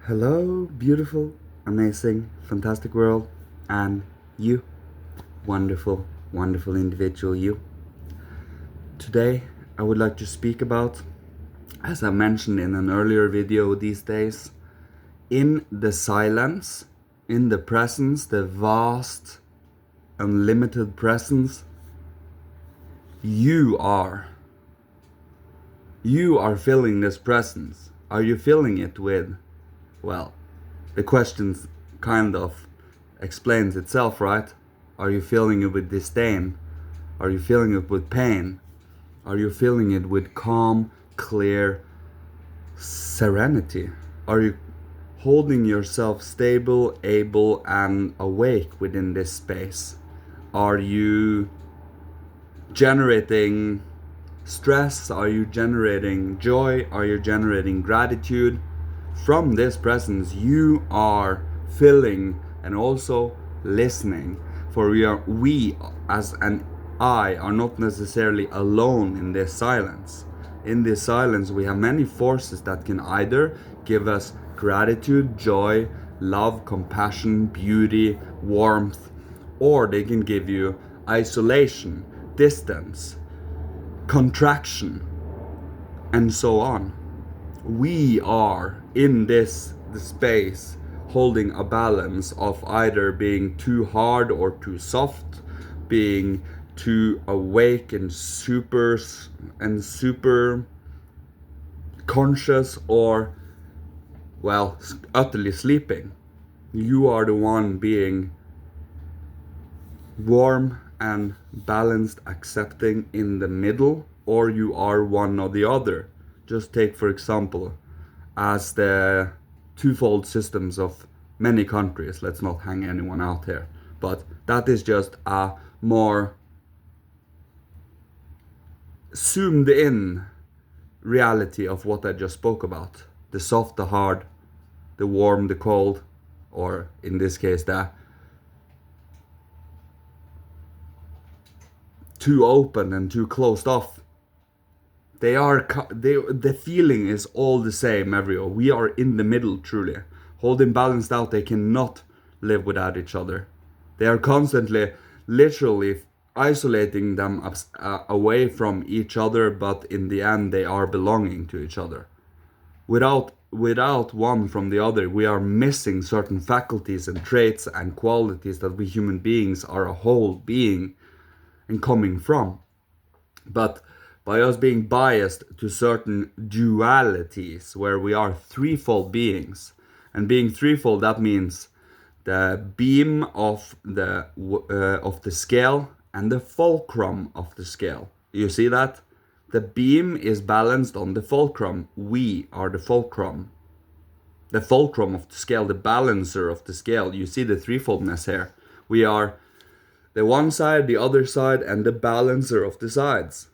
Hello, beautiful, amazing, fantastic world, and you, wonderful, wonderful individual, you. Today, I would like to speak about, as I mentioned in an earlier video these days, in the silence, in the presence, the vast, unlimited presence, you are. You are feeling this presence. Are you feeling it with, well, the questions kind of explains itself, right? Are you feeling it with disdain? Are you feeling it with pain? Are you feeling it with calm, clear serenity? Are you holding yourself stable, able, and awake within this space? Are you generating stress? Are you generating joy? Are you generating gratitude? From this presence, you are feeling and also listening. For we as an I are not necessarily alone in this silence. In this silence, we have many forces that can either give us gratitude, joy, love, compassion, beauty, warmth, or they can give you isolation, distance, contraction, and so on. We are in this space holding a balance of either being too hard or too soft, being too awake and super conscious, or well, utterly sleeping. You are the one being warm and balanced, accepting in the middle, or you are one or the other. Just take, for example, as the twofold systems of many countries. Let's not hang anyone out here, but that is just a more zoomed in reality of what I just spoke about. The soft, the hard, the warm, the cold, or in this case, the too open and too closed off. The feeling is all the same everywhere. We are in the middle, truly. Holding balanced out, they cannot live without each other. They are constantly, literally isolating them away from each other, but in the end, they are belonging to each other. Without one from the other, we are missing certain faculties and traits and qualities that we human beings are a whole being and coming from. But by us being biased to certain dualities where we are threefold beings, and being threefold, that means the beam of the scale and the fulcrum of the scale. You see that? The beam is balanced on the fulcrum. We are the fulcrum. The fulcrum of the scale, the balancer of the scale. You see the threefoldness here. We are the one side, the other side, and the balancer of the sides.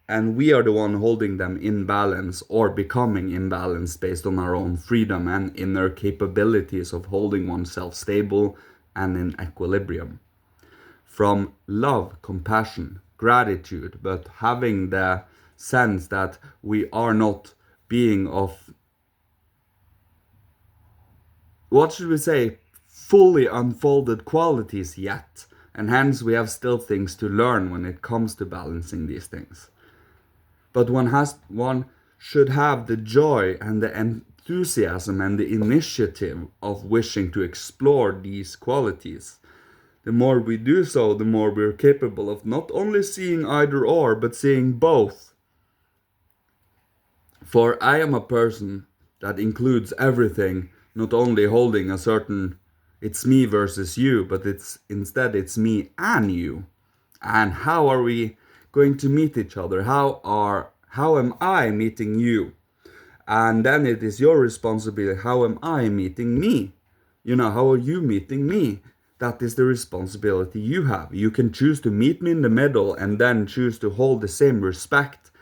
And we are the one holding them in balance or becoming imbalanced based on our own freedom and inner capabilities of holding oneself stable and in equilibrium. From love, compassion, gratitude, but having the sense that we are not being of, what should we say, fully unfolded qualities yet. And hence we have still things to learn when it comes to balancing these things. But one should have the joy and the enthusiasm and the initiative of wishing to explore these qualities. The more we do so, the more we're capable of not only seeing either or, but seeing both. For I am a person that includes everything, not only holding a certain it's me versus you, but it's me and you. And how are we going to meet each other? How am I meeting you? And then it is your responsibility. How am I meeting me? How are you meeting me? That is the responsibility you have. You can choose to meet me in the middle and then choose to hold the same respect,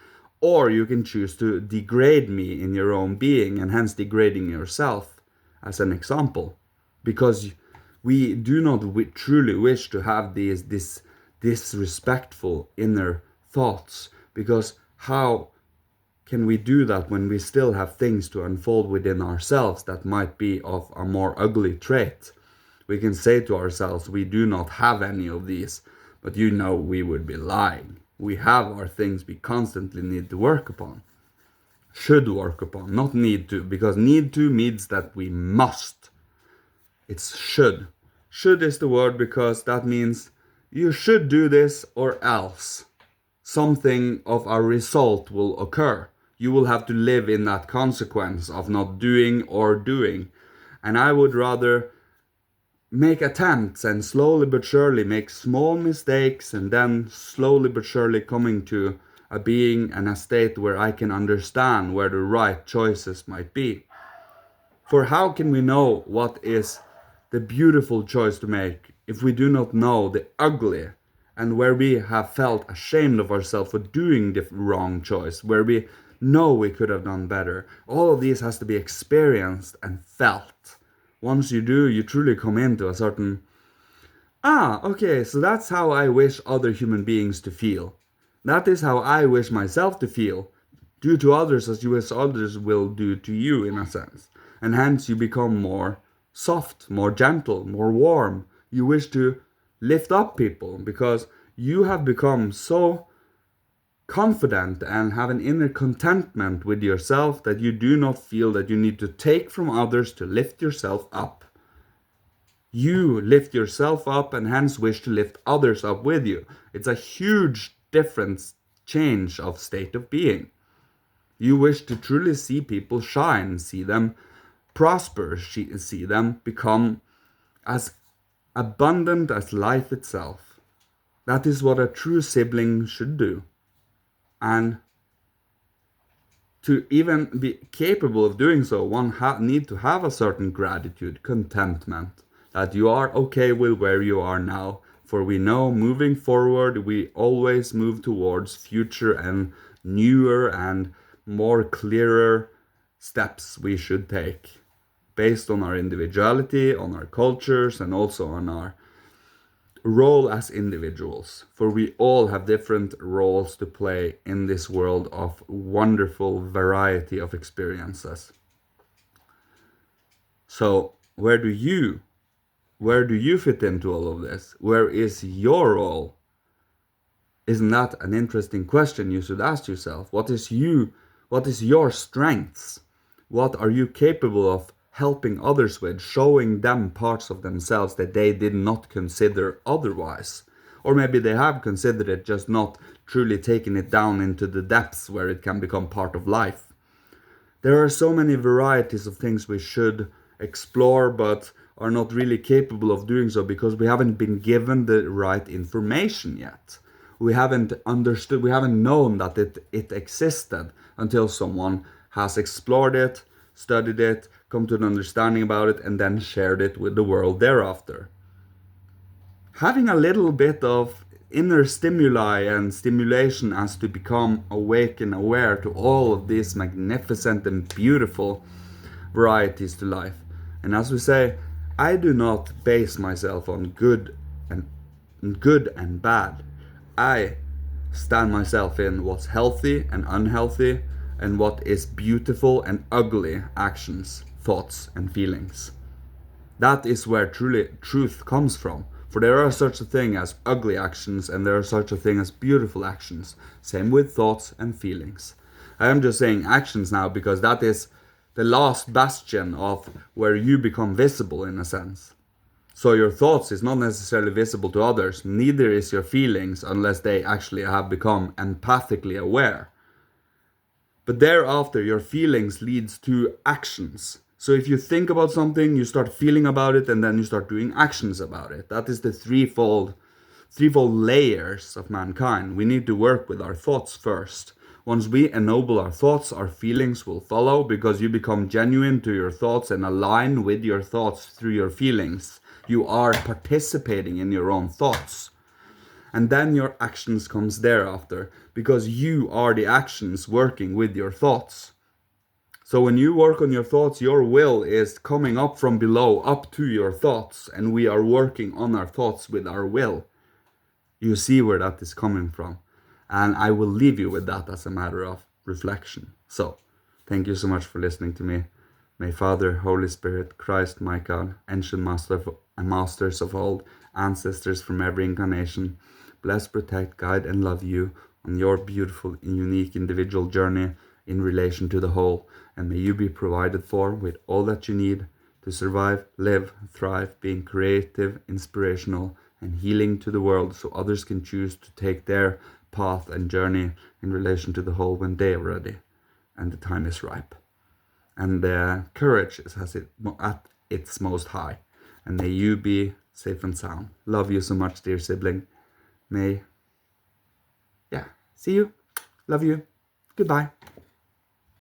or you can choose to degrade me in your own being and hence degrading yourself, as an example. Because we do not truly wish to have these disrespectful inner thoughts, because how can we do that when we still have things to unfold within ourselves that might be of a more ugly trait? We can say to ourselves, we do not have any of these, but we would be lying. We have our things we constantly need to work upon. Should work upon, not need to, because need to means that we must. It's should. Should is the word because that means you should do this or else something of a result will occur. You will have to live in that consequence of not doing or doing. And I would rather make attempts and slowly but surely make small mistakes and then slowly but surely coming to a being and a state where I can understand where the right choices might be. For how can we know what is the beautiful choice to make if we do not know the ugly and where we have felt ashamed of ourselves for doing the wrong choice, where we know we could have done better? All of these has to be experienced and felt. Once you do, you truly come into a certain, okay, so that's how I wish other human beings to feel. That is how I wish myself to feel. Do to others as you wish others will do to you, in a sense. And hence you become more soft, more gentle, more warm. You wish to lift up people because you have become so confident and have an inner contentment with yourself that you do not feel that you need to take from others to lift yourself up. You lift yourself up and hence wish to lift others up with you. It's a huge difference, change of state of being. You wish to truly see people shine, see them prosper, see them become as abundant as life itself. That is what a true sibling should do. And to even be capable of doing so, one need to have a certain gratitude, contentment, that you are okay with where you are now. For we know moving forward, we always move towards future and newer and more clearer steps we should take based on our individuality, on our cultures, and also on our role as individuals. For we all have different roles to play in this world of wonderful variety of experiences. So where do you fit into all of this? Where is your role? Isn't that an interesting question you should ask yourself? What is your strengths? What are you capable of helping others with, showing them parts of themselves that they did not consider otherwise? Or maybe they have considered it, just not truly taking it down into the depths where it can become part of life. There are so many varieties of things we should explore, but are not really capable of doing so because we haven't been given the right information yet. We haven't understood, we haven't known that it existed until someone has explored it, studied it, come to an understanding about it, and then shared it with the world thereafter. Having a little bit of inner stimuli and stimulation as to become awake and aware to all of these magnificent and beautiful varieties to life. And as we say, I do not base myself on good and bad. I stand myself in what's healthy and unhealthy, and what is beautiful and ugly actions, thoughts, and feelings. That is where truly truth comes from. For there are such a thing as ugly actions, and there are such a thing as beautiful actions. Same with thoughts and feelings. I am just saying actions now because that is the last bastion of where you become visible, in a sense. So your thoughts is not necessarily visible to others, neither is your feelings unless they actually have become empathically aware. But thereafter, your feelings leads to actions. So if you think about something, you start feeling about it, and then you start doing actions about it. That is the threefold layers of mankind. We need to work with our thoughts first. Once we ennoble our thoughts, our feelings will follow, because you become genuine to your thoughts and align with your thoughts through your feelings. You are participating in your own thoughts. And then your actions comes thereafter, because you are the actions working with your thoughts. So when you work on your thoughts, your will is coming up from below up to your thoughts, and we are working on our thoughts with our will. You see where that is coming from. And I will leave you with that as a matter of reflection. So, thank you so much for listening to me. May Father, Holy Spirit, Christ, my God, ancient masters of old, ancestors from every incarnation, bless, protect, guide, and love you on your beautiful and unique individual journey in relation to the whole, and may you be provided for with all that you need to survive, live, thrive, being creative, inspirational, and healing to the world, so others can choose to take their path and journey in relation to the whole when they are ready and the time is ripe. And courage is at its most high. And may you be safe and sound. Love you so much, dear sibling. See you. Love you. Goodbye.